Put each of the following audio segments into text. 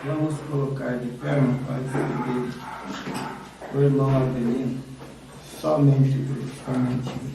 Vamos colocar de pé, irmão, para receber o irmão Avelino. Somente Deus, somente Deus.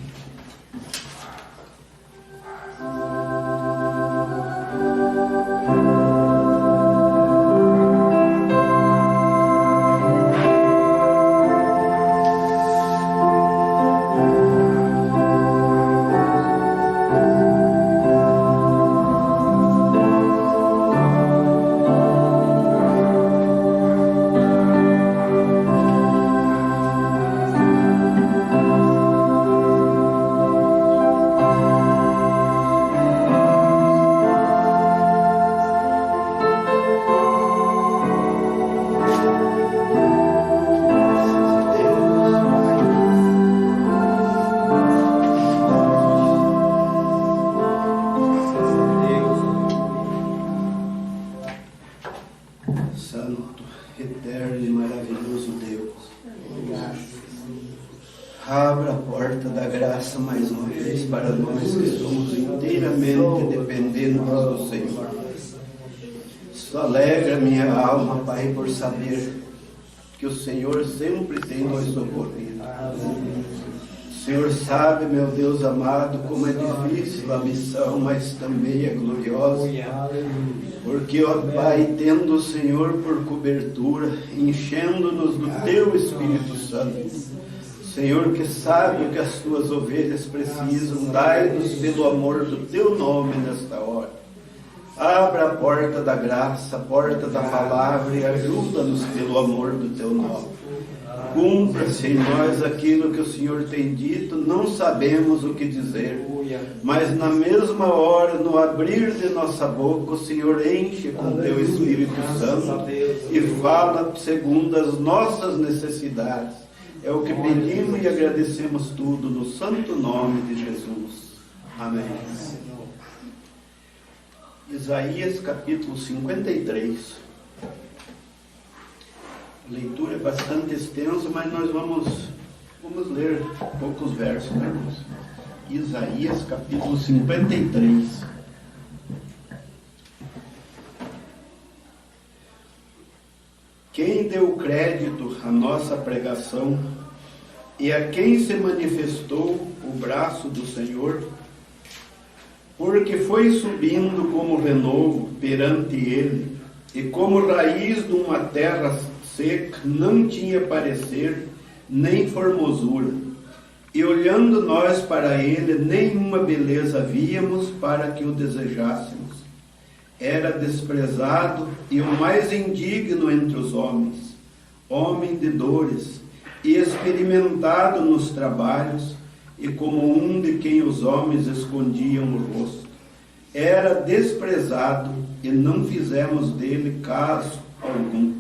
Santo, eterno e maravilhoso Deus, abra a porta da graça mais uma vez para nós que somos inteiramente dependentes do Senhor. Isso alegra minha alma, Pai, por saber que o Senhor sempre tem nos socorrido. O Senhor sabe, meu Deus amado, como é difícil a missão, mas também é gloriosa. Porque, ó Pai, tendo o Senhor por cobertura, enchendo-nos do Teu Espírito Santo, Senhor que sabe o que as Tuas ovelhas precisam, dai-nos pelo amor do Teu nome nesta hora. Abra a porta da graça, a porta da palavra e ajuda-nos pelo amor do Teu nome. Cumpra-se em nós aquilo que o Senhor tem dito, não sabemos o que dizer, mas na mesma hora, no abrir de nossa boca, o Senhor enche com Teu Espírito Santo e fala segundo as nossas necessidades. É o que pedimos e agradecemos tudo no santo nome de Jesus. Amém. Isaías capítulo 53. A leitura é bastante extensa, mas nós vamos ler poucos versos, né, irmãos? Isaías capítulo 53. Quem deu crédito à nossa pregação e a quem se manifestou o braço do Senhor? Porque foi subindo como renovo perante ele, e como raiz de uma terra seca, não tinha parecer, nem formosura. E olhando nós para ele, nenhuma beleza víamos para que o desejássemos. Era desprezado e o mais indigno entre os homens, homem de dores, e experimentado nos trabalhos, e como um de quem os homens escondiam o rosto. Era desprezado, e não fizemos dele caso algum.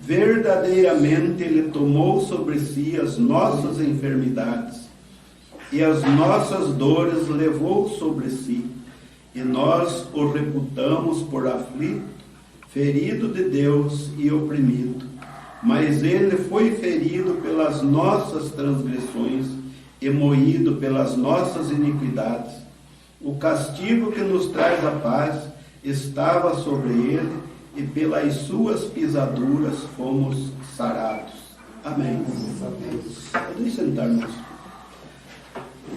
Verdadeiramente ele tomou sobre si as nossas enfermidades, e as nossas dores levou sobre si, e nós o reputamos por aflito, ferido de Deus e oprimido. Mas ele foi ferido pelas nossas transgressões e moído pelas nossas iniquidades. O castigo que nos traz a paz estava sobre ele, e pelas suas pisaduras fomos sarados. Amém. Podem sentar-nos.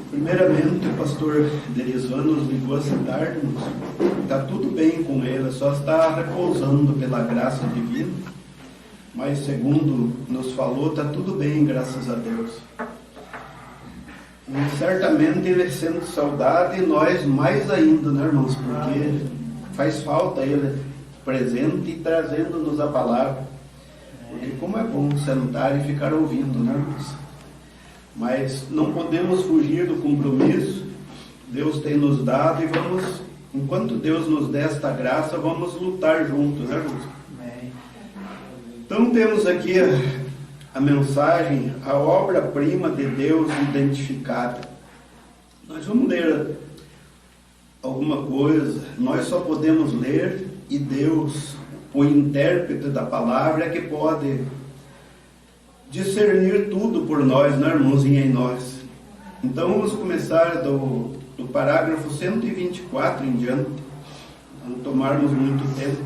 Primeiramente, o pastor Derivan nos ligou essa tarde. Está tudo bem com ele, só está repousando pela graça divina. Mas, segundo nos falou, está tudo bem, graças a Deus. E certamente ele sente saudade, e nós mais ainda, né, irmãos? Porque faz falta ele presente e trazendo-nos a palavra. E como é bom sentar e ficar ouvindo, né, irmãos? Mas não podemos fugir do compromisso. Deus tem nos dado e vamos, enquanto Deus nos der esta graça, vamos lutar juntos, né, irmãos? Então temos aqui a mensagem, a obra-prima de Deus identificada. Nós vamos ler alguma coisa, nós só podemos ler, e Deus, o intérprete da palavra, é que pode discernir tudo por nós, né, irmãos, e em nós. Então vamos começar do parágrafo 124 em diante, não tomarmos muito tempo.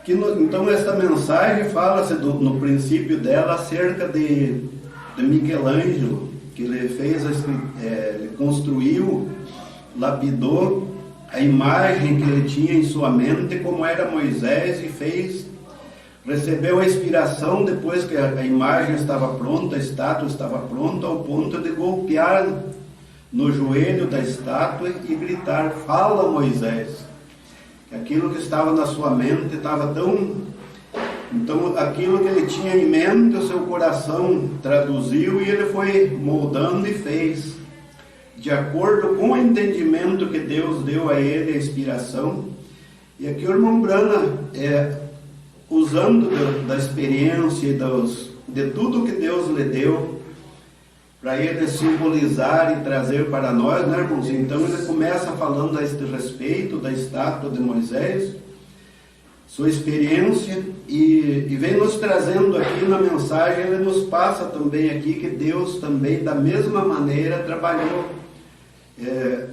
Então esta mensagem fala-se no princípio dela acerca de Michelangelo, que ele fez, ele construiu, lapidou a imagem que ele tinha em sua mente, como era Moisés, e recebeu a inspiração depois que a imagem estava pronta, a estátua estava pronta, ao ponto de golpear no joelho da estátua e gritar: fala, Moisés. Aquilo que estava na sua mente estava tão... Então aquilo que ele tinha em mente, o seu coração traduziu, e ele foi moldando e fez de acordo com o entendimento que Deus deu a ele, a inspiração. E aqui o irmão Brana, usando da experiência e de tudo que Deus lhe deu, para ele simbolizar e trazer para nós, né, irmãos? Então ele começa falando a este respeito da estátua de Moisés, sua experiência, e vem nos trazendo aqui na mensagem. Ele nos passa também aqui que Deus também, da mesma maneira, trabalhou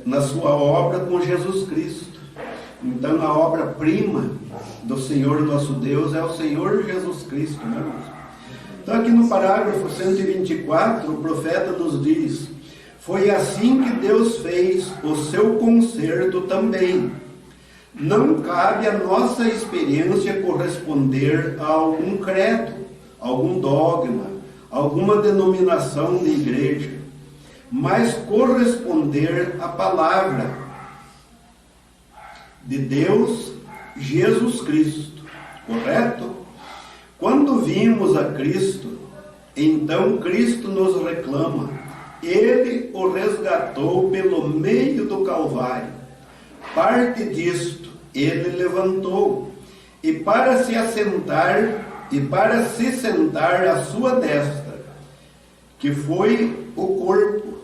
na sua obra com Jesus Cristo. Então a obra-prima do Senhor nosso Deus é o Senhor Jesus Cristo, né, irmãos? Então aqui no parágrafo 124, o profeta nos diz: foi assim que Deus fez o seu concerto também. Não cabe à nossa experiência corresponder a algum credo, algum dogma, alguma denominação de igreja, mas corresponder à palavra de Deus, Jesus Cristo. Correto? Quando vimos a Cristo, então Cristo nos reclama. Ele o resgatou pelo meio do Calvário. Parte disto ele levantou, e para se sentar à sua destra, que foi o corpo,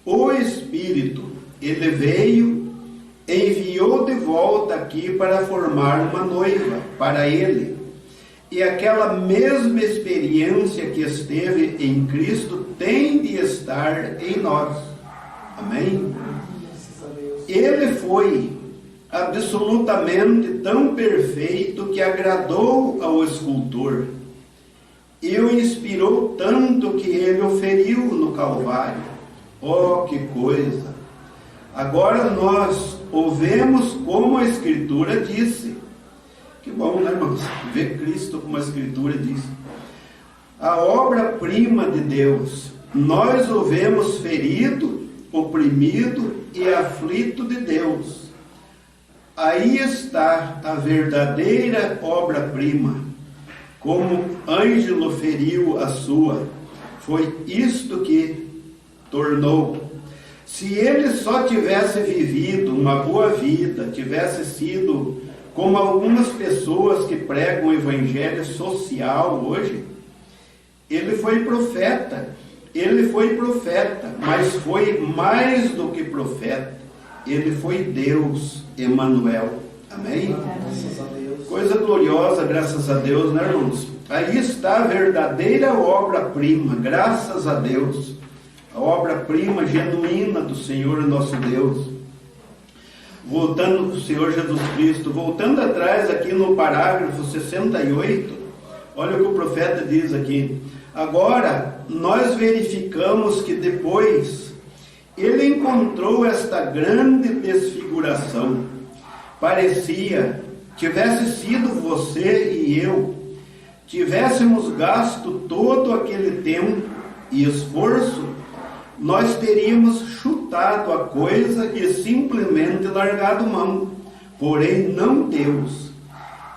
o Espírito, ele veio, enviou de volta aqui para formar uma noiva para ele. E aquela mesma experiência que esteve em Cristo tem de estar em nós. Amém? Ele foi absolutamente tão perfeito que agradou ao escultor e o inspirou tanto que ele o feriu no Calvário. Oh, que coisa! Agora nós o vemos como a Escritura disse. Que bom, né, irmãos? Ver Cristo como a Escritura diz. A obra-prima de Deus. Nós o vemos ferido, oprimido e aflito de Deus. Aí está a verdadeira obra-prima. Como Ângelo feriu a sua, foi isto que tornou. Se ele só tivesse vivido uma boa vida, tivesse sido como algumas pessoas que pregam o evangelho social hoje, ele foi profeta, mas foi mais do que profeta, ele foi Deus, Emanuel. Amém? Graças a Deus. Coisa gloriosa, graças a Deus, né, irmãos? Aí está a verdadeira obra-prima, graças a Deus, a obra-prima genuína do Senhor nosso Deus. Voltando para o Senhor Jesus Cristo, voltando atrás aqui no parágrafo 68, olha o que o profeta diz aqui. Agora, nós verificamos que depois ele encontrou esta grande desfiguração. Parecia, tivesse sido você e eu, tivéssemos gasto todo aquele tempo e esforço, nós teríamos chutado a coisa e simplesmente largado mão. Porém, não Deus.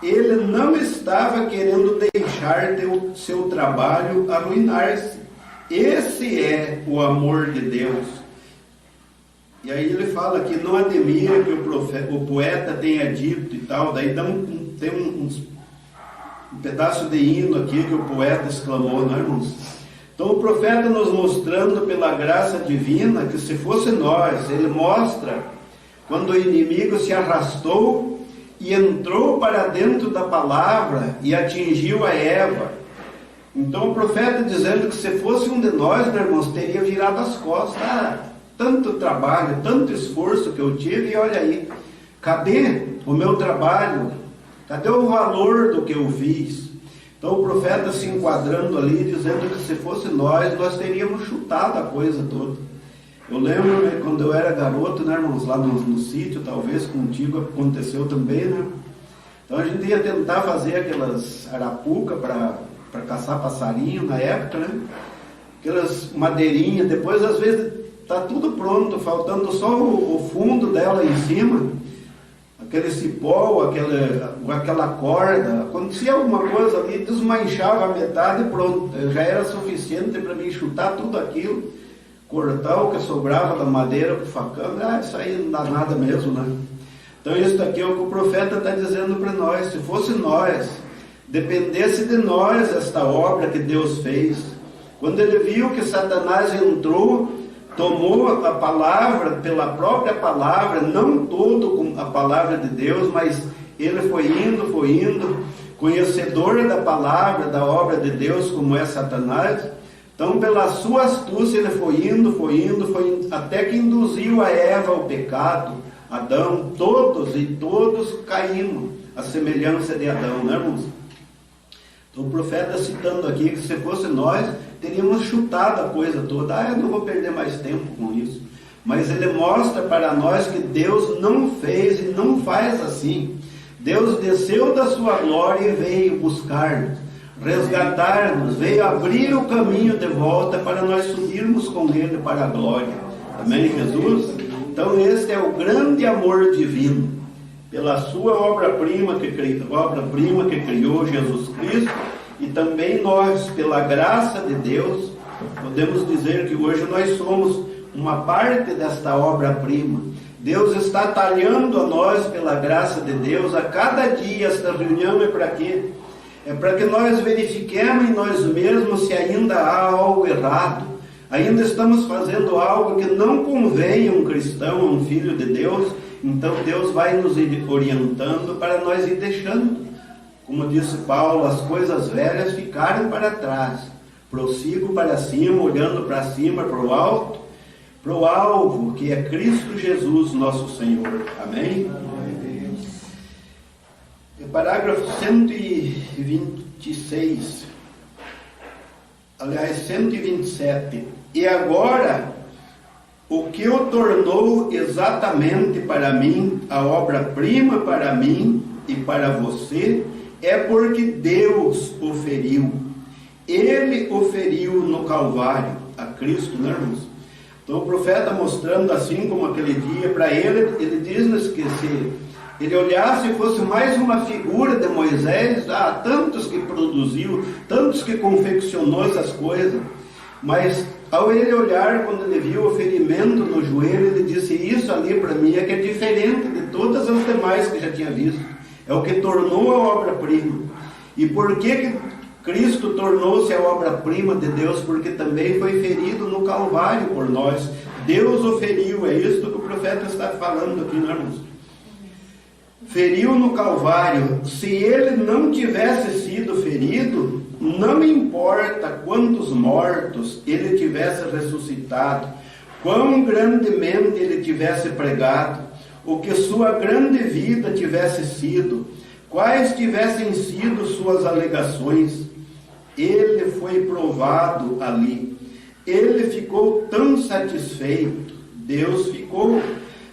Ele não estava querendo deixar seu trabalho arruinar-se. Esse é o amor de Deus. E aí ele fala que não admira que o poeta tenha dito e tal. Daí tem um pedaço de hino aqui que o poeta exclamou, não é, irmãos? Então o profeta nos mostrando pela graça divina que se fosse nós, ele mostra quando o inimigo se arrastou e entrou para dentro da palavra e atingiu a Eva. Então o profeta dizendo que se fosse um de nós, né, irmãos, teria virado as costas. Tanto trabalho, tanto esforço que eu tive, e olha aí, cadê o meu trabalho? Cadê o valor do que eu fiz? Então o profeta se enquadrando ali, dizendo que se fosse nós teríamos chutado a coisa toda. Eu lembro, né, quando eu era garoto, né, irmãos, lá no sítio, talvez contigo aconteceu também, né? Então a gente ia tentar fazer aquelas arapucas para caçar passarinho na época, né? Aquelas madeirinhas, depois às vezes tá tudo pronto, faltando só o fundo dela em cima, aquele cipó, aquela corda. Acontecia alguma coisa ali, desmanchava a metade e pronto, já era suficiente para mim chutar tudo aquilo, cortar o que sobrava da madeira com o facão. Isso aí não dá nada mesmo, né? Então isso daqui é o que o profeta está dizendo para nós. Se fosse nós, dependesse de nós esta obra que Deus fez, quando ele viu que Satanás entrou, tomou a palavra pela própria palavra, não todo com a palavra de Deus, mas ele foi indo, conhecedor da palavra, da obra de Deus, como é Satanás. Então, pela sua astúcia, ele foi indo, até que induziu a Eva ao pecado, Adão, todos caímos, a semelhança de Adão, né, irmãos? Então, o profeta citando aqui que se fosse nós, teríamos chutado a coisa toda. Eu não vou perder mais tempo com isso. Mas ele mostra para nós que Deus não fez e não faz assim. Deus desceu da sua glória e veio buscar-nos, resgatar-nos, veio abrir o caminho de volta para nós subirmos com ele para a glória. Amém, Jesus? Então este é o grande amor divino, pela sua obra-prima que criou Jesus Cristo, e também nós, pela graça de Deus, podemos dizer que hoje nós somos uma parte desta obra-prima. Deus está talhando a nós, pela graça de Deus, a cada dia. Esta reunião é para quê? É para que nós verifiquemos em nós mesmos se ainda há algo errado. Ainda estamos fazendo algo que não convém a um cristão, a um filho de Deus. Então Deus vai nos orientando para nós ir deixando. Como disse Paulo, as coisas velhas ficaram para trás. Prossigo para cima, olhando para cima, para o alto, para o alvo, que é Cristo Jesus, nosso Senhor. Amém? Parágrafo 126. Aliás, 127. E agora, o que o tornou exatamente para mim, a obra-prima para mim e para você, é porque Deus oferiu. Ele oferiu no Calvário a Cristo, né, irmãos? Então o profeta mostrando assim como aquele dia, para ele diz-nos que se ele olhasse e fosse mais uma figura de Moisés, tantos que produziu, tantos que confeccionou essas coisas, mas ao ele olhar, quando ele viu o ferimento no joelho, ele disse: isso ali para mim é que é diferente de todas as demais que já tinha visto, é o que tornou a obra-prima. E por que Cristo tornou-se a obra-prima de Deus? Porque também foi ferido no Calvário por nós. Deus o feriu, é isso que o profeta está falando aqui, né, irmãos? Feriu no Calvário. Se ele não tivesse sido ferido, não importa quantos mortos ele tivesse ressuscitado, quão grandemente ele tivesse pregado, o que sua grande vida tivesse sido, quais tivessem sido suas alegações, ele foi provado ali. Ele ficou tão satisfeito, Deus ficou,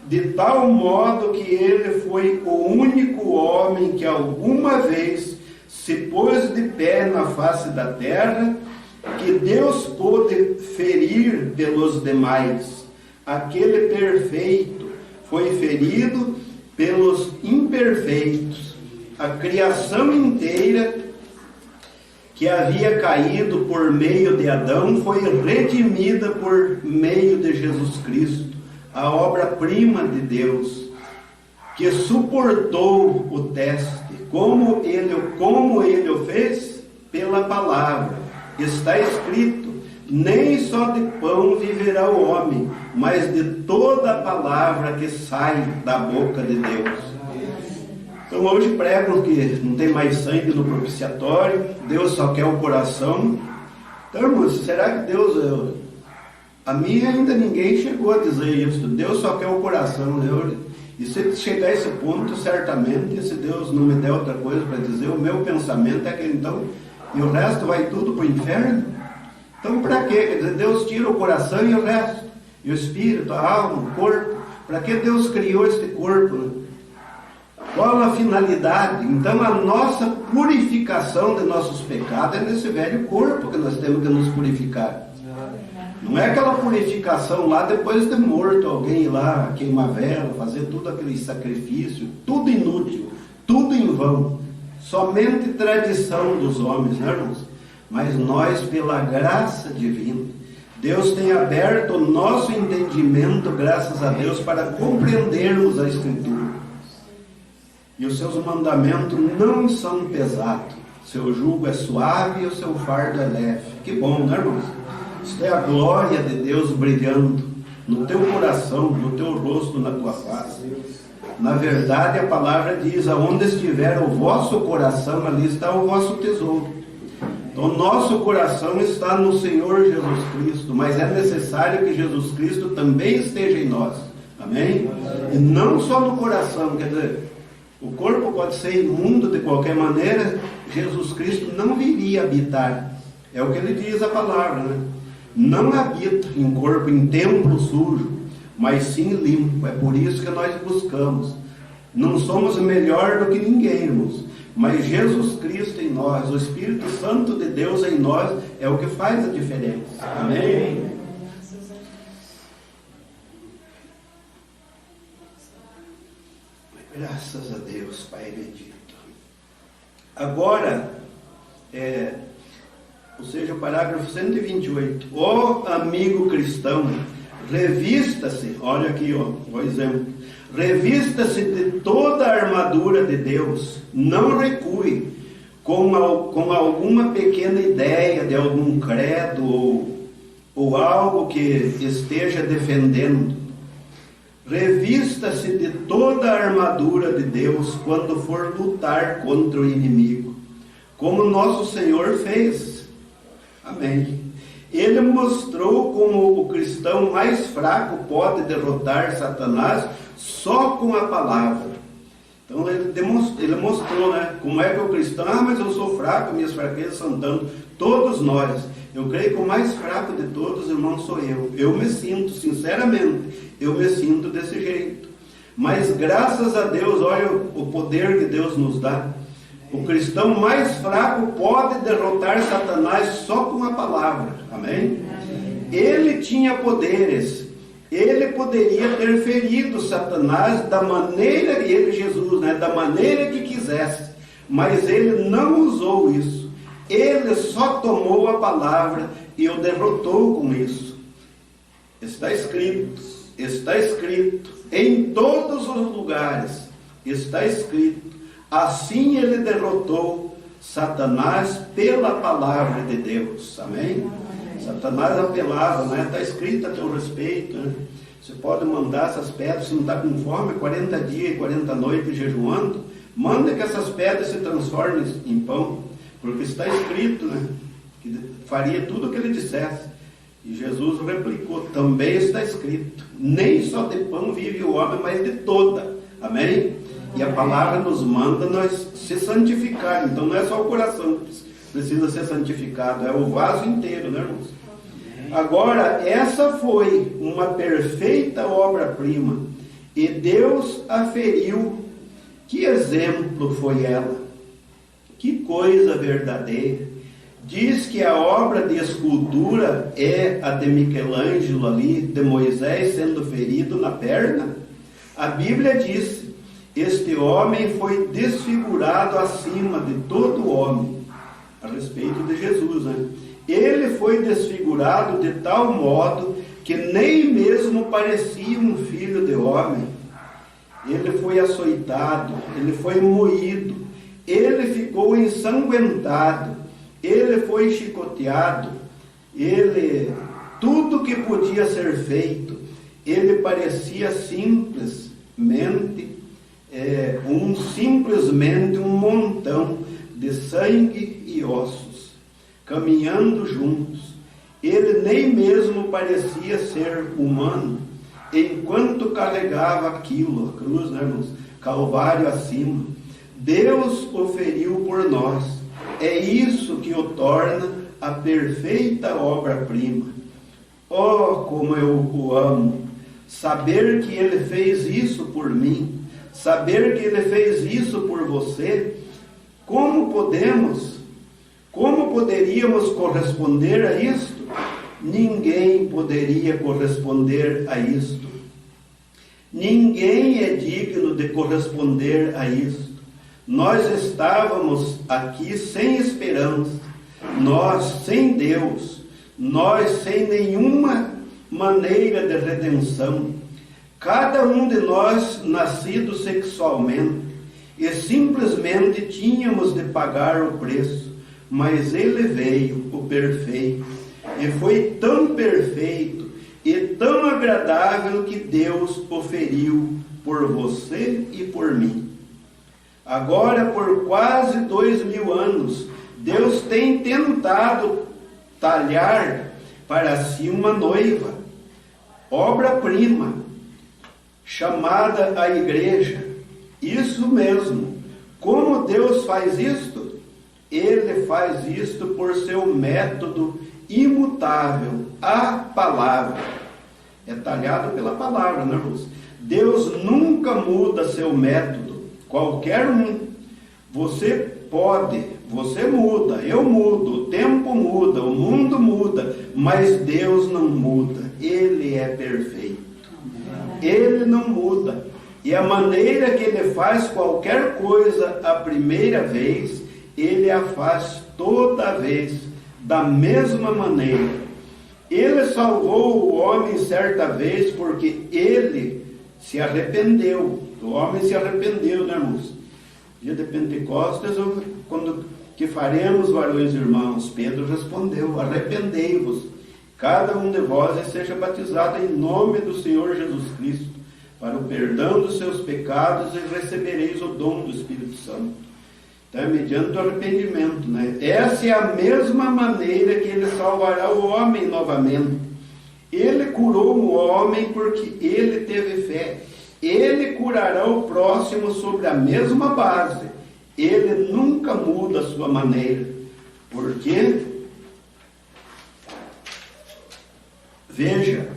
de tal modo que ele foi o único homem que alguma vez se pôs de pé na face da terra, que Deus pôde ferir pelos demais. Aquele perfeito foi ferido pelos imperfeitos. A criação inteira que havia caído por meio de Adão foi redimida por meio de Jesus Cristo, a obra-prima de Deus, que suportou o teste. Como ele o fez? Pela palavra. Está escrito: nem só de pão viverá o homem, mas de toda a palavra que sai da boca de Deus. Então hoje pregam que não tem mais sangue no propiciatório, Deus só quer o coração. Então, irmãos, será que Deus... A mim ainda ninguém chegou a dizer isso. Deus só quer o coração. E se chegar a esse ponto, certamente, se Deus não me der outra coisa para dizer, o meu pensamento é que então, e o resto vai tudo para o inferno? Então para quê? Quer dizer, Deus tira o coração e o resto, e o espírito, a alma, o corpo. Para que Deus criou este corpo? Né? Qual a finalidade? Então a nossa purificação de nossos pecados é nesse velho corpo que nós temos que nos purificar. Não é aquela purificação lá depois de morto, alguém ir lá queimar vela, fazer tudo aquele sacrifício, tudo inútil, tudo em vão, somente tradição dos homens, né, irmãos? Mas nós, pela graça divina, Deus tem aberto o nosso entendimento, graças a Deus, para compreendermos a Escritura. E os seus mandamentos não são pesados, seu jugo é suave e o seu fardo é leve. Que bom, né, irmãos? Isso é a glória de Deus brilhando no teu coração, no teu rosto, na tua face. Na verdade, a palavra diz, aonde estiver o vosso coração, ali está o vosso tesouro. Então, nosso coração está no Senhor Jesus Cristo, mas é necessário que Jesus Cristo também esteja em nós. Amém? E não só no coração, quer dizer, o corpo pode ser imundo de qualquer maneira, Jesus Cristo não viria habitar. É o que ele diz a palavra, né? Não habita em corpo, em templo sujo, mas sim limpo. É por isso que nós buscamos. Não somos melhor do que ninguém, irmãos, mas Jesus Cristo em nós, o Espírito Santo de Deus em nós, é o que faz a diferença. Amém? Graças a Deus, Pai bendito. Agora, ou seja, o parágrafo 128. Ó amigo cristão, revista-se, olha aqui, ó, o exemplo. Revista-se de toda a armadura de Deus. Não recue com alguma pequena ideia de algum credo ou algo que esteja defendendo. Revista-se de toda a armadura de Deus quando for lutar contra o inimigo, como nosso Senhor fez. Amém. Ele mostrou como o cristão mais fraco pode derrotar Satanás só com a palavra. Então ele mostrou, né? Como é que o cristão, mas eu sou fraco, minhas fraquezas são tanto. Todos nós. Eu creio que o mais fraco de todos, irmãos, sou eu. Eu me sinto, sinceramente, eu me sinto desse jeito. Mas graças a Deus, olha o poder que Deus nos dá. O cristão mais fraco pode derrotar Satanás só com a palavra. Amém? Ele tinha poderes. Ele poderia ter ferido Satanás da maneira, Jesus, né, da maneira que quisesse. Mas ele não usou isso. Ele só tomou a palavra e o derrotou com isso. Está escrito em todos os lugares, está escrito, assim ele derrotou Satanás pela palavra de Deus. Amém? Satanás apelava, né? Está escrito a teu respeito, né? Você pode mandar essas pedras, se não está com fome, 40 dias e 40 noites jejuando, manda que essas pedras se transformem em pão, porque está escrito, né? Que faria tudo o que ele dissesse. E Jesus replicou, também está escrito, nem só de pão vive o homem, mas de toda. Amém? E a palavra nos manda nós se santificar. Então não é só o coração que precisa ser santificado, é o vaso inteiro, né, irmãos? Agora, essa foi uma perfeita obra-prima, e Deus aferiu. Que exemplo foi ela? Que coisa verdadeira! Diz que a obra de escultura é a de Michelangelo ali, de Moisés sendo ferido na perna. A Bíblia diz, este homem foi desfigurado acima de todo homem, a respeito de Jesus, né? Ele foi desfigurado de tal modo que nem mesmo parecia um filho de homem. Ele foi açoitado, ele foi moído, ele ficou ensanguentado, ele foi chicoteado, tudo que podia ser feito, ele parecia simplesmente um montão de sangue e ossos, caminhando juntos. Ele nem mesmo parecia ser humano. enquanto carregava aquilo, a cruz, né, irmãos? Calvário acima, Deus o feriu por nós. É isso que o torna a perfeita obra-prima. Oh, como eu o amo! Saber que Ele fez isso por mim, saber que Ele fez isso por você. Como poderíamos corresponder a isto? Ninguém poderia corresponder a isto. Ninguém é digno de corresponder a isto. Nós estávamos aqui sem esperança, nós sem Deus, nós sem nenhuma maneira de redenção. Cada um de nós nascido sexualmente, e simplesmente tínhamos de pagar o preço, mas Ele veio, o perfeito, e foi tão perfeito e tão agradável que Deus o feriu por você e por mim. Agora, por quase 2000 anos, Deus tem tentado talhar para si uma noiva, obra-prima, chamada a igreja. Isso mesmo. Como Deus faz isto? Ele faz isto por seu método imutável, a palavra. É talhado pela palavra, né, irmãos? Deus nunca muda seu método. Qualquer um. Você pode, você muda, eu mudo, o tempo muda, o mundo muda, mas Deus não muda. Ele é perfeito. Ele não muda. E a maneira que Ele faz qualquer coisa a primeira vez, Ele a faz toda vez da mesma maneira. Ele salvou o homem certa vez porque Ele se arrependeu. O homem se arrependeu, né, irmãos? Dia de Pentecostes, quando que faremos, varões e irmãos? Pedro respondeu: arrependei-vos, cada um de vós, e seja batizado em nome do Senhor Jesus Cristo, para o perdão dos seus pecados, e recebereis o dom do Espírito Santo. Então é mediante o arrependimento, né? Essa é a mesma maneira que Ele salvará o homem novamente. Ele curou o homem porque ele teve fé. Ele curará o próximo sobre a mesma base. Ele nunca muda a sua maneira. Porque, veja,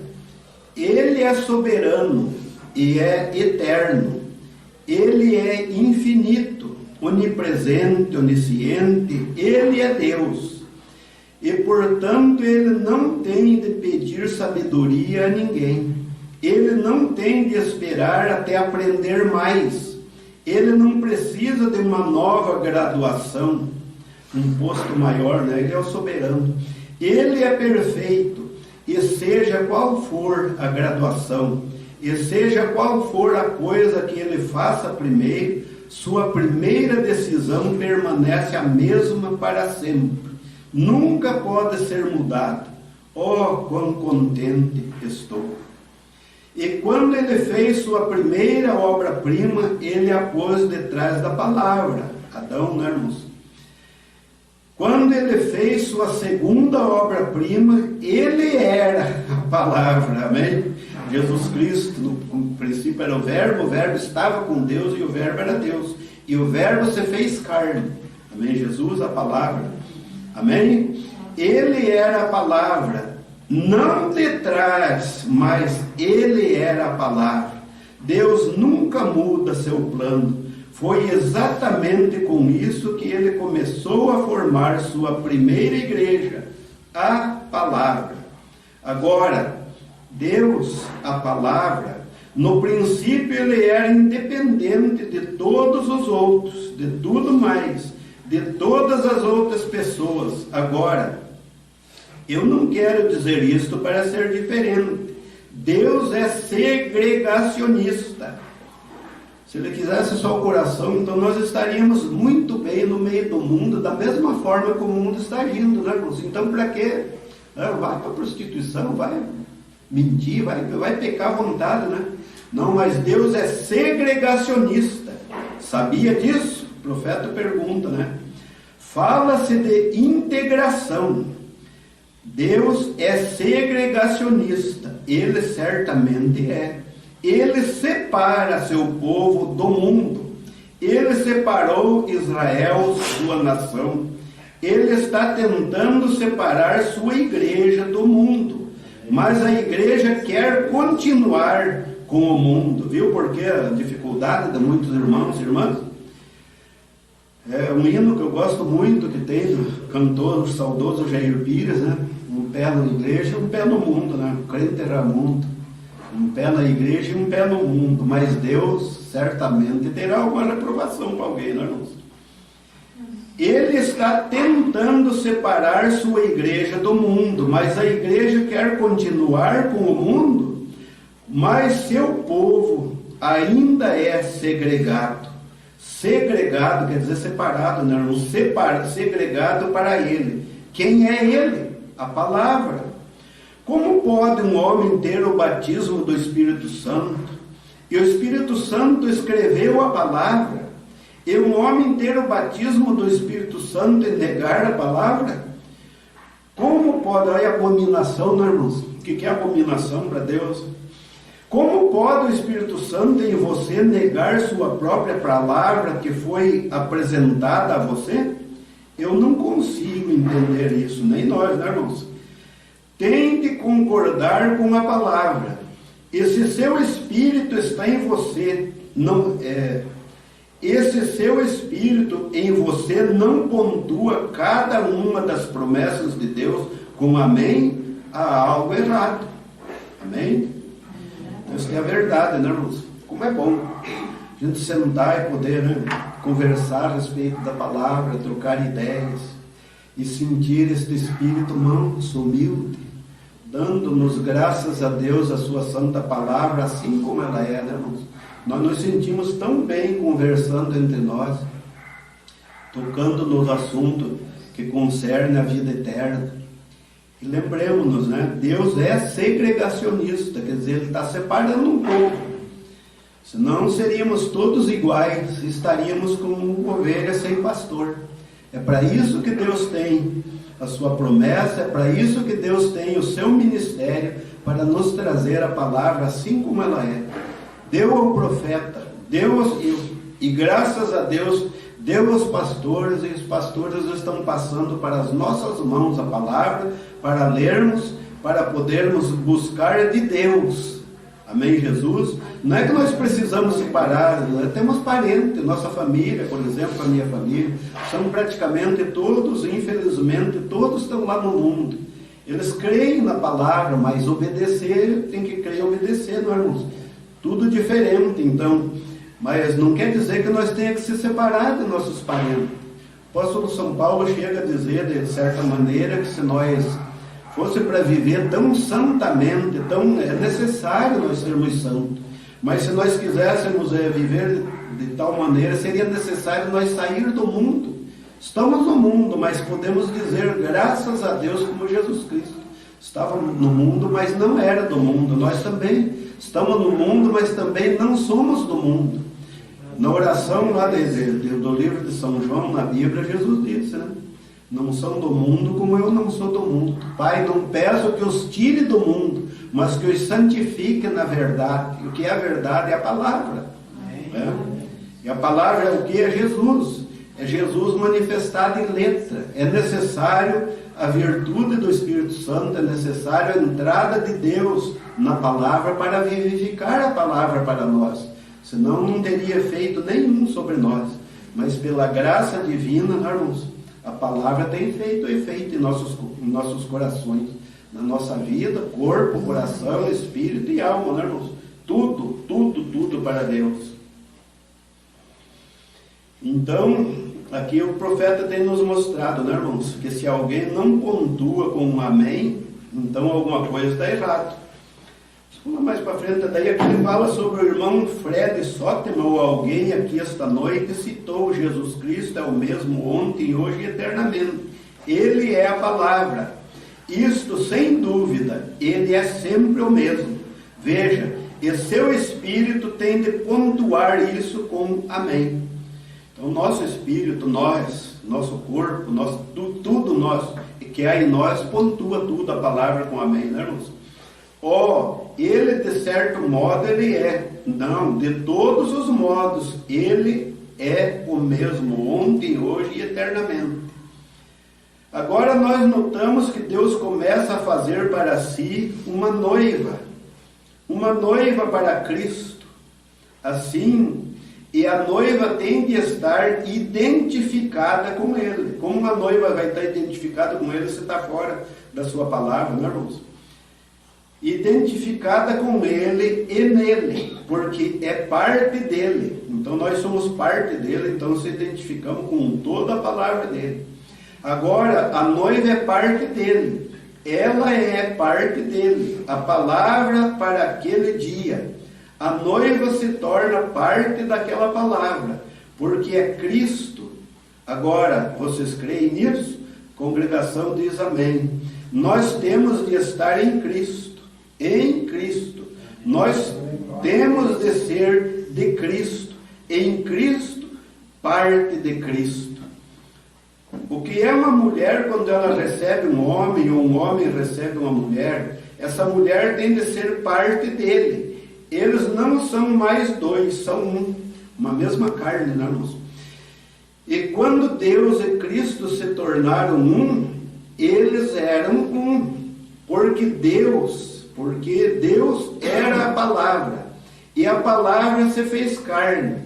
Ele é soberano e é eterno. Ele é infinito, onipresente, onisciente. Ele é Deus. E, portanto, Ele não tem de pedir sabedoria a ninguém. Ele não tem de esperar até aprender mais. Ele não precisa de uma nova graduação, um posto maior, né? Ele é o soberano. Ele é perfeito, e seja qual for a graduação, e seja qual for a coisa que Ele faça primeiro, sua primeira decisão permanece a mesma para sempre. Nunca pode ser mudado. Oh, quão contente estou! E quando Ele fez sua primeira obra-prima, Ele a pôs detrás da palavra. Adão, né, irmãos? Quando Ele fez sua segunda obra-prima, Ele era a palavra, amém? Jesus Cristo, no princípio era o Verbo estava com Deus e o Verbo era Deus. E o Verbo se fez carne, amém? Jesus, a palavra, amém? Ele era a palavra. Não detrás, mas Ele era a palavra. Deus nunca muda seu plano. Foi exatamente com isso que Ele começou a formar sua primeira igreja, a palavra. Agora, Deus, a palavra, no princípio Ele era independente de todos os outros, de tudo mais, de todas as outras pessoas. Agora, eu não quero dizer isto para ser diferente. Deus é segregacionista. Se Ele quisesse só o coração, então nós estaríamos muito bem no meio do mundo, da mesma forma como o mundo está indo, né, irmãos? Então, para quê? Vai para a prostituição, vai mentir, vai pecar à vontade, né? Não, mas Deus é segregacionista. Sabia disso? O profeta pergunta, né? Fala-se de integração. Deus é segregacionista, Ele certamente é. Ele separa seu povo do mundo. Ele separou Israel, sua nação. Ele está tentando separar sua igreja do mundo. Mas a igreja quer continuar com o mundo. Viu por que a dificuldade de muitos irmãos e irmãs? É um hino que eu gosto muito, que tem do cantor, o saudoso Jair Pires, né? Um pé na igreja e um pé no mundo, né? O crente Ramundo. Um pé na igreja e um pé no mundo. Mas Deus certamente terá alguma reprovação para alguém, não é, irmãos? Ele está tentando separar sua igreja do mundo, mas a igreja quer continuar com o mundo, mas seu povo ainda é segregado. Segregado quer dizer separado, né, irmão? Segregado para ele. Quem é ele? A palavra. Como pode um homem ter o batismo do Espírito Santo? E o Espírito Santo escreveu a palavra. E um homem ter o batismo do Espírito Santo e negar a palavra? Como pode? Olha a abominação, né, irmãos? O que é abominação para Deus? Como pode o Espírito Santo em você negar sua própria palavra que foi apresentada a você? Eu não consigo entender isso, nem nós, né, irmãos? Tente concordar com a palavra. E se seu Espírito está em você, esse seu Espírito em você não pontua cada uma das promessas de Deus com amém, há algo errado. Amém? Isso é a verdade, né, irmãos? Como é bom a gente sentar e poder, né, conversar a respeito da palavra, trocar ideias e sentir este Espírito manso, humilde, dando-nos graças a Deus a sua santa palavra, assim como ela é, né, irmãos? Nós nos sentimos tão bem conversando entre nós, tocando nos assuntos que concerne a vida eterna. E lembremos-nos, né? Deus é segregacionista, quer dizer, Ele está separando um povo. Senão seríamos todos iguais, estaríamos como ovelhas sem pastor. É para isso que Deus tem a sua promessa, é para isso que Deus tem o seu ministério, para nos trazer a palavra assim como ela é. Deu ao profeta, e graças a Deus, deu aos pastores, e os pastores estão passando para as nossas mãos a palavra, para lermos, para podermos buscar de Deus. Amém, Jesus? Não é que nós precisamos separar, nós temos parentes, nossa família, por exemplo, a minha família, são praticamente todos, infelizmente, todos estão lá no mundo. Eles creem na palavra, mas obedecer, tem que crer e obedecer, não é, irmãos? Tudo diferente, então, mas não quer dizer que nós tenhamos que se separar de nossos parentes. O apóstolo São Paulo chega a dizer, de certa maneira, que se nós fosse para viver tão santamente, é necessário nós sermos santos, mas se nós quiséssemos viver de tal maneira, seria necessário nós sair do mundo. Estamos no mundo, mas podemos dizer, graças a Deus, como Jesus Cristo estava no mundo, mas não era do mundo. Nós também estamos no mundo, mas também não somos do mundo. Na oração lá do livro de São João, na Bíblia, Jesus disse, né? Não são do mundo como eu não sou do mundo. Pai, não peço que os tire do mundo, mas que os santifique na verdade. E o que é a verdade é a palavra. É? E a palavra é o que? É Jesus. É Jesus manifestado em letra. É necessário a virtude do Espírito Santo, é necessário a entrada de Deus na palavra para vivificar a palavra para nós. Senão não teria efeito nenhum sobre nós. Mas pela graça divina, irmãos, a palavra tem feito efeito em nossos corações, na nossa vida, corpo, coração, espírito e alma, né, irmãos? Tudo para Deus. Então, aqui o profeta tem nos mostrado, né, irmãos, que se alguém não pontua com um amém, então alguma coisa está errada. Vamos mais para frente, daí aqui ele fala sobre o irmão Fred Sótema, ou alguém aqui esta noite citou Jesus Cristo, é o mesmo ontem, hoje e eternamente. Ele é a palavra. Isto, sem dúvida, ele é sempre o mesmo. Veja, e seu espírito tem de pontuar isso com amém. Então, nosso espírito, nosso corpo, tudo nós, que há em nós pontua tudo a palavra com amém, né, irmãos? Ele de certo modo ele é. Não, de todos os modos, ele é o mesmo, ontem, hoje e eternamente. Agora nós notamos que Deus começa a fazer para si uma noiva para Cristo. Assim, e a noiva tem de estar identificada com Ele. Como uma noiva vai estar identificada com Ele se está fora da sua palavra, não é, irmãos? Identificada com Ele e nele, porque é parte dele. Então nós somos parte dele, então nos identificamos com toda a palavra dele. Agora, a noiva é parte dele. Ela é parte dele. A palavra para aquele dia. A noiva se torna parte daquela palavra, porque é Cristo. Agora, vocês creem nisso? A congregação diz amém. Nós temos de estar em Cristo. Em Cristo. Nós temos de ser de Cristo. Em Cristo, parte de Cristo. O que é uma mulher quando ela recebe um homem, ou um homem recebe uma mulher? Essa mulher tem de ser parte dele. Eles não são mais dois, são um. Uma mesma carne, né, irmãos? E quando Deus e Cristo se tornaram um, eles eram um. Porque Deus era a palavra. E a palavra se fez carne.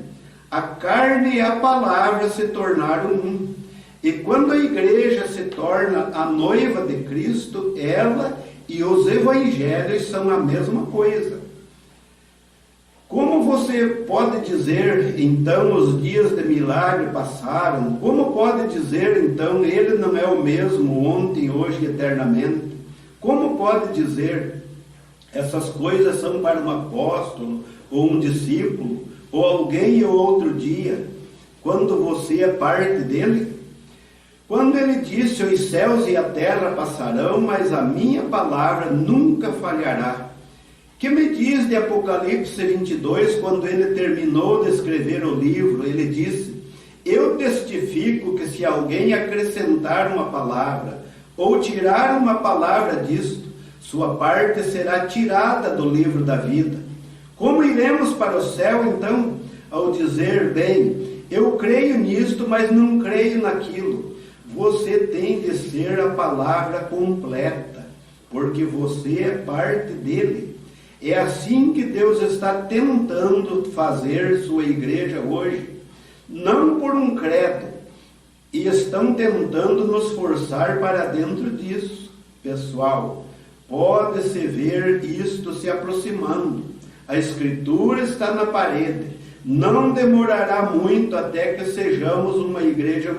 A carne e a palavra se tornaram um. E quando a igreja se torna a noiva de Cristo, ela e os evangelhos são a mesma coisa. Como você pode dizer, então, os dias de milagre passaram? Como pode dizer, então, ele não é o mesmo ontem, hoje e eternamente? Como pode dizer, essas coisas são para um apóstolo, ou um discípulo, ou alguém ou outro dia, quando você é parte dele? Quando ele disse, os céus e a terra passarão, mas a minha palavra nunca falhará. Que me diz de Apocalipse 22, quando ele terminou de escrever o livro, ele disse, eu testifico que se alguém acrescentar uma palavra, ou tirar uma palavra disto, sua parte será tirada do livro da vida. Como iremos para o céu, então, ao dizer, bem, eu creio nisto, mas não creio naquilo? Você tem de ser a palavra completa, porque você é parte dele. É assim que Deus está tentando fazer sua igreja hoje, não por um credo, e estão tentando nos forçar para dentro disso. Pessoal, pode-se ver isto se aproximando. A Escritura está na parede. Não demorará muito até que sejamos uma igreja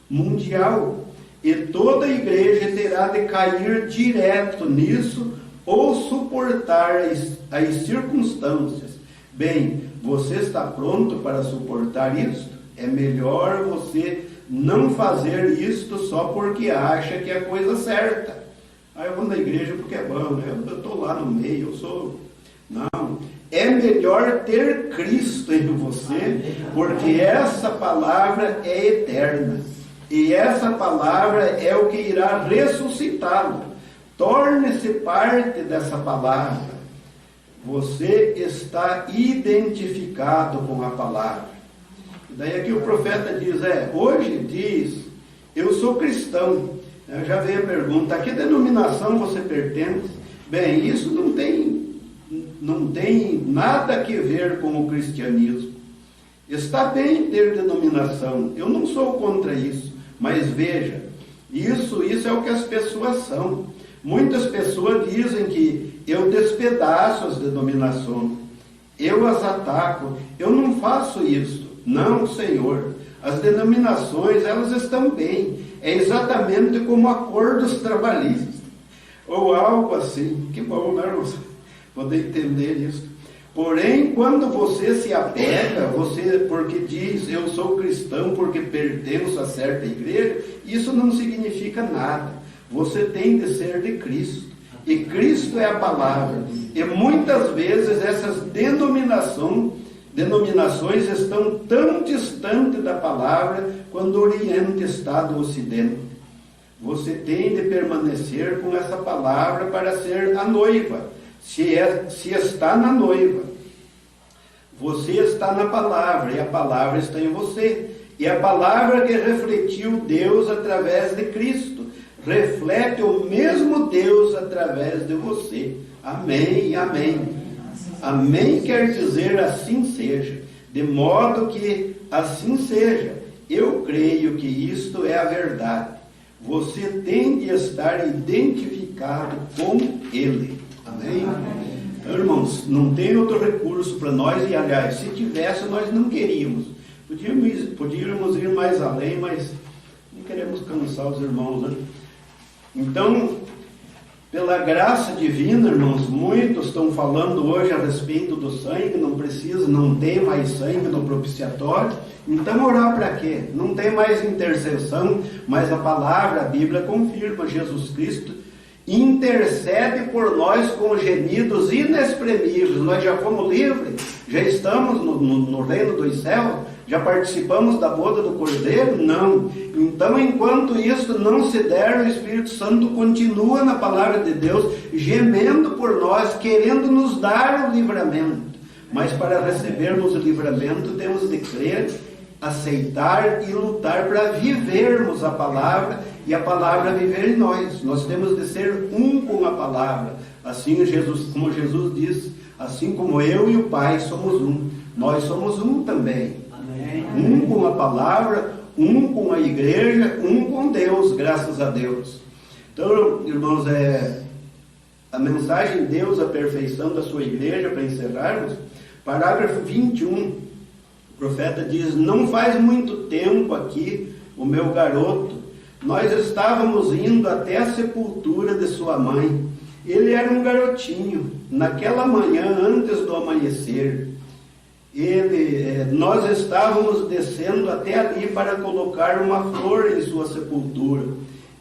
mundial, e toda a igreja terá de cair direto nisso, ou suportar as circunstâncias. Bem, você está pronto para suportar isto? É melhor você não fazer isto só porque acha que é a coisa certa. Eu vou na igreja porque é bom, né? Eu estou lá no meio, eu sou... Não, é melhor ter Cristo em você, porque essa palavra é eterna. E essa palavra é o que irá ressuscitá-lo. Torne-se parte dessa palavra. Você está identificado com a palavra. Daí aqui o profeta diz, hoje diz, eu sou cristão. Já veio a pergunta, a que denominação você pertence? Bem, isso não tem nada a ver com o cristianismo. Está bem ter denominação, eu não sou contra isso, mas veja, isso é o que as pessoas são. Muitas pessoas dizem que eu despedaço as denominações, eu as ataco, eu não faço isso. Não, Senhor, as denominações, elas estão bem, é exatamente como acordos trabalhistas, ou algo assim. Que bom, né, irmãos? Poder entender isso. Porém, quando você se apega, porque diz, eu sou cristão porque pertenço a certa igreja, isso não significa nada. Você tem de ser de Cristo. E Cristo é a palavra. E muitas vezes essas denominações estão tão distantes da palavra quando o Oriente está do Ocidente. Você tem de permanecer com essa palavra para ser a noiva. Se está na noiva, você está na palavra e a palavra está em você. E a palavra que refletiu Deus através de Cristo reflete o mesmo Deus através de você. Amém, amém. Amém quer dizer assim seja, de modo que assim seja. Eu creio que isto é a verdade. Você tem de estar identificado com Ele. Amém? Então, irmãos, não tem outro recurso para nós, e aliás, se tivesse, nós não queríamos. Podíamos ir mais além, mas não queremos cansar os irmãos, né? Então, pela graça divina, irmãos, muitos estão falando hoje a respeito do sangue, não tem mais sangue no propiciatório. Então orar para quê? Não tem mais intercessão, mas a palavra, a Bíblia confirma, Jesus Cristo intercede por nós com gemidos inexprimíveis. Nós já fomos livres, já estamos no reino dos céus, já participamos da boda do Cordeiro? Não. Então, enquanto isso não se der, o Espírito Santo continua na palavra de Deus, gemendo por nós, querendo nos dar o livramento. Mas para recebermos o livramento, temos de crer, aceitar e lutar para vivermos a palavra e a palavra viver em nós. Nós temos de ser um com a palavra. Assim, como Jesus disse, assim como eu e o Pai somos um, nós somos um também. Um com a palavra, um com a igreja, um com Deus, graças a Deus. Então, irmãos, a mensagem Deus, a perfeição da sua igreja, para encerrarmos, parágrafo 21, o profeta diz: não faz muito tempo aqui, o meu garoto, nós estávamos indo até a sepultura de sua mãe. Ele era um garotinho, naquela manhã antes do amanhecer. Nós estávamos descendo até ali para colocar uma flor em sua sepultura.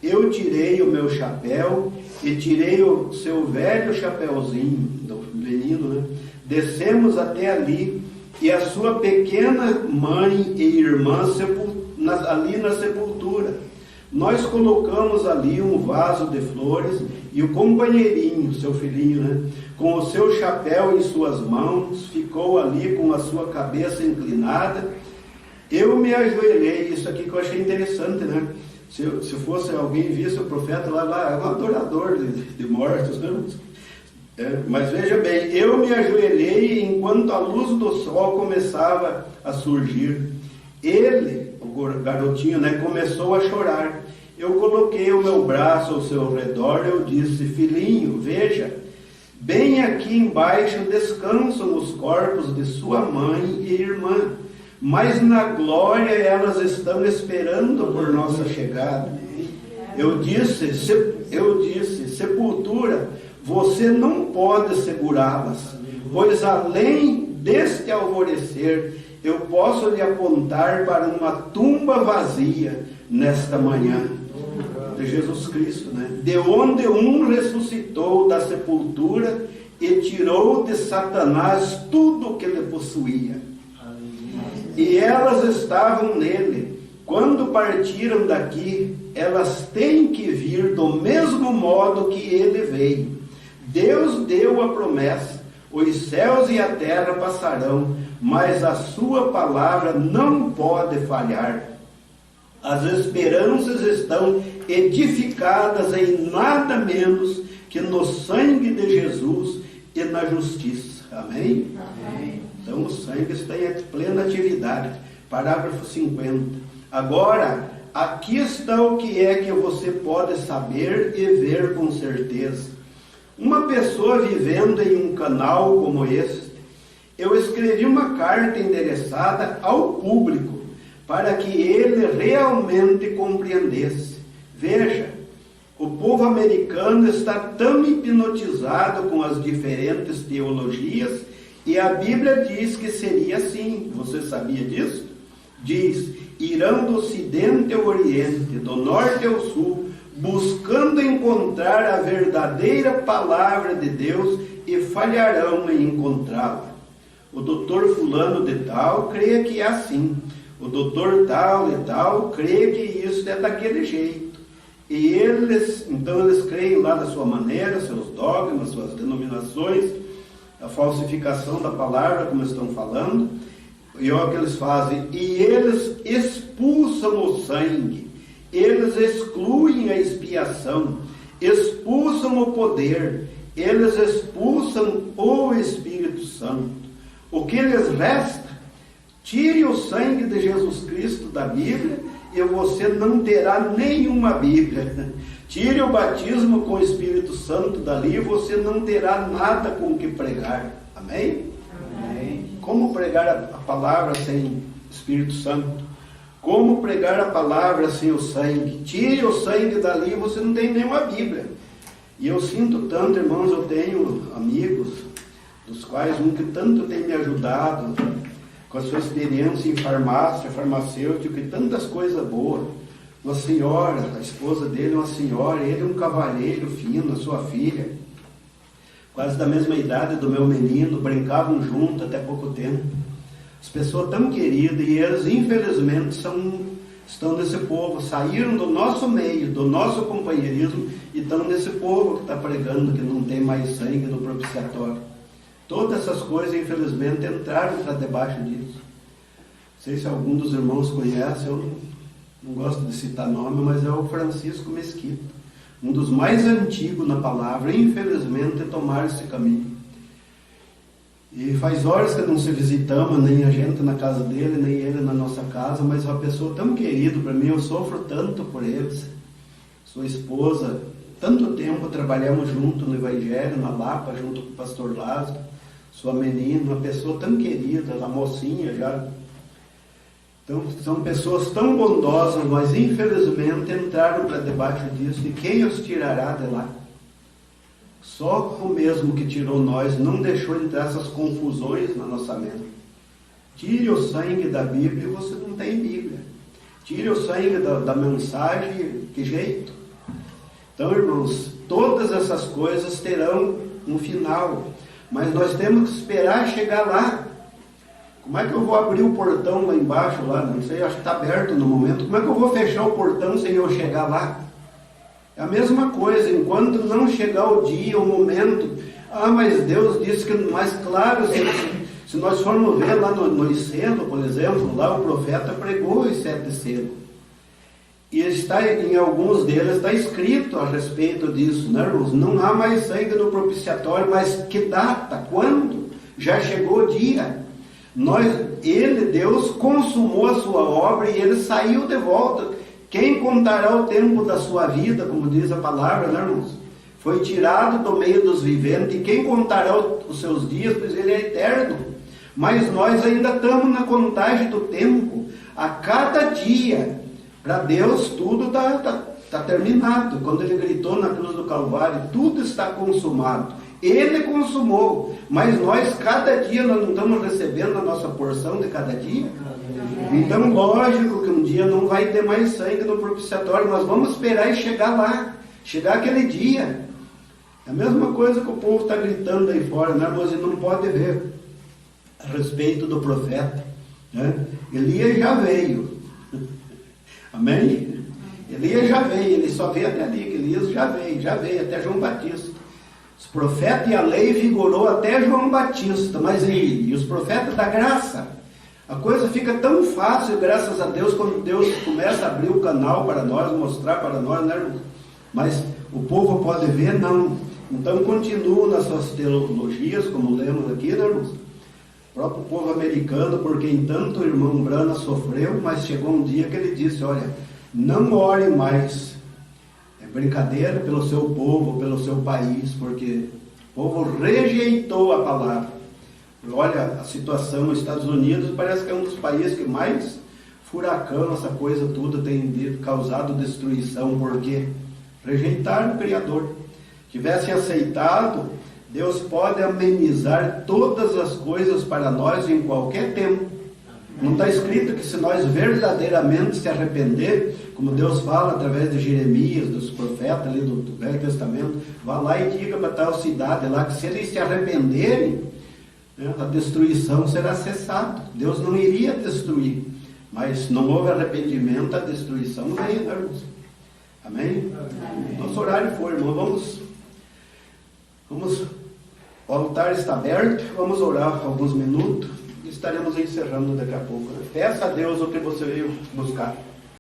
Eu tirei o meu chapéu e tirei o seu velho chapéuzinho, do menino, né? Descemos até ali e a sua pequena mãe e irmã ali na sepultura. Nós colocamos ali um vaso de flores e o companheirinho, seu filhinho, né, com o seu chapéu em suas mãos, ficou ali com a sua cabeça inclinada. Eu me ajoelhei, isso aqui que eu achei interessante, né? Se fosse alguém visse o profeta lá é um adorador de mortos, né? Mas veja bem, eu me ajoelhei enquanto a luz do sol começava a surgir. Ele, o garotinho, né, começou a chorar. Eu coloquei o meu braço ao seu redor e eu disse: filhinho, veja, bem aqui embaixo descansam os corpos de sua mãe e irmã, mas na glória elas estão esperando por nossa chegada. Eu disse, sepultura, você não pode segurá-las, pois além deste alvorecer, eu posso lhe apontar para uma tumba vazia nesta manhã. De Jesus Cristo, né? De onde um ressuscitou da sepultura e tirou de Satanás tudo o que ele possuía. E elas estavam nele. Quando partiram daqui, elas têm que vir do mesmo modo que ele veio. Deus deu a promessa: os céus e a terra passarão, mas a sua palavra não pode falhar. As esperanças estão edificadas em nada menos que no sangue de Jesus e na justiça. Amém? Amém. Então o sangue está em plena atividade. Parágrafo 50. Agora, aqui está o que é que você pode saber e ver com certeza. Uma pessoa vivendo em um canal como este, eu escrevi uma carta endereçada ao público, para que ele realmente compreendesse. Veja, o povo americano está tão hipnotizado com as diferentes teologias, e a Bíblia diz que seria assim. Você sabia disso? Diz: irão do ocidente ao oriente, do norte ao sul, buscando encontrar a verdadeira palavra de Deus e falharão em encontrá-la. O doutor fulano de tal crê que é assim. O doutor tal e tal crê que isso é daquele jeito. E eles creem lá da sua maneira, seus dogmas, suas denominações, a falsificação da palavra, como estão falando, e olha o que eles fazem, e eles expulsam o sangue, eles excluem a expiação, expulsam o poder, eles expulsam o Espírito Santo. O que lhes resta? Tire o sangue de Jesus Cristo da Bíblia e você não terá nenhuma Bíblia. Tire o batismo com o Espírito Santo dali e você não terá nada com o que pregar. Amém? Amém. Como pregar a palavra sem Espírito Santo? Como pregar a palavra sem o sangue? Tire o sangue dali e você não tem nenhuma Bíblia. E eu sinto tanto, irmãos, eu tenho amigos, dos quais um que tanto tem me ajudado, com a sua experiência em farmácia, farmacêutico e tantas coisas boas. Uma senhora, a esposa dele é uma senhora, ele é um cavalheiro fino, a sua filha, quase da mesma idade do meu menino, brincavam juntos até pouco tempo. As pessoas tão queridas, e eles infelizmente estão nesse povo, saíram do nosso meio, do nosso companheirismo, e estão nesse povo que está pregando que não tem mais sangue no propiciatório. Todas essas coisas, infelizmente, entraram para debaixo disso. Não sei se algum dos irmãos conhece, eu não gosto de citar nome, mas é o Francisco Mesquita, um dos mais antigos na palavra. Infelizmente tomaram esse caminho. E faz horas que não se visitamos, nem a gente na casa dele, nem ele na nossa casa, mas é uma pessoa tão querida para mim, eu sofro tanto por eles. Sua esposa, tanto tempo trabalhamos junto no Evangelho, na Lapa, junto com o pastor Lázaro. Sua menina, uma pessoa tão querida, a mocinha já. Então, são pessoas tão bondosas, mas infelizmente entraram para debaixo disso. E quem os tirará de lá? Só o mesmo que tirou nós, não deixou entrar essas confusões na nossa mente. Tire o sangue da Bíblia e você não tem Bíblia. Tire o sangue da mensagem, que jeito? Então, irmãos, todas essas coisas terão um final. Mas nós temos que esperar chegar lá. Como é que eu vou abrir o portão lá embaixo, lá? Não sei, acho que está aberto no momento. Como é que eu vou fechar o portão sem eu chegar lá? É a mesma coisa, enquanto não chegar o dia, o momento. Ah, mas Deus disse que, mais claro, se nós formos ver lá no selo, por exemplo, lá o profeta pregou os 7 selos. E em alguns deles está escrito a respeito disso, né, irmãos? Não há mais sangue no propiciatório, mas que data? Quando? Já chegou o dia. Deus consumou a sua obra e ele saiu de volta. Quem contará o tempo da sua vida, como diz a palavra, né, irmãos? Foi tirado do meio dos viventes, e quem contará os seus dias, pois ele é eterno. Mas nós ainda estamos na contagem do tempo. A cada dia, para Deus, tudo está terminado. Quando ele gritou na cruz do Calvário, tudo está consumado. Ele consumou, mas nós, cada dia, nós não estamos recebendo a nossa porção de cada dia. Então, lógico que um dia não vai ter mais sangue no propiciatório, nós vamos esperar e chegar lá, chegar aquele dia. É a mesma coisa que o povo está gritando aí fora, né, irmãos? E não pode ver a respeito do profeta, né? Elias já veio. Amém? Elias já veio, ele só veio até ali, que Elias já veio até João Batista. Os profetas e a lei vigorou até João Batista, mas e os profetas da graça? A coisa fica tão fácil, graças a Deus, quando Deus começa a abrir o canal para nós, mostrar para nós, né, irmão? Mas o povo pode ver? Não. Então continuam nas suas teologias, como lemos aqui, né, irmãos? O próprio povo americano, porque em tanto o irmão Brana sofreu, mas chegou um dia que ele disse, olha, não ore mais, é brincadeira pelo seu povo, pelo seu país, porque o povo rejeitou a palavra. Olha a situação nos Estados Unidos, parece que é um dos países que mais furacão, essa coisa toda tem causado destruição, porque rejeitaram o Criador. Tivessem aceitado, Deus pode amenizar todas as coisas para nós em qualquer tempo. Não está escrito que se nós verdadeiramente se arrepender, como Deus fala através de Jeremias, dos profetas ali do Velho Testamento, vá lá e diga para tal cidade lá, que se eles se arrependerem, né, a destruição será cessada. Deus não iria destruir, mas não houve arrependimento, a destruição veio, né, irmãos? Amém? Nosso horário foi, irmão. O altar está aberto. Vamos orar alguns minutos. Estaremos encerrando daqui a pouco. Peça a Deus o que você veio buscar.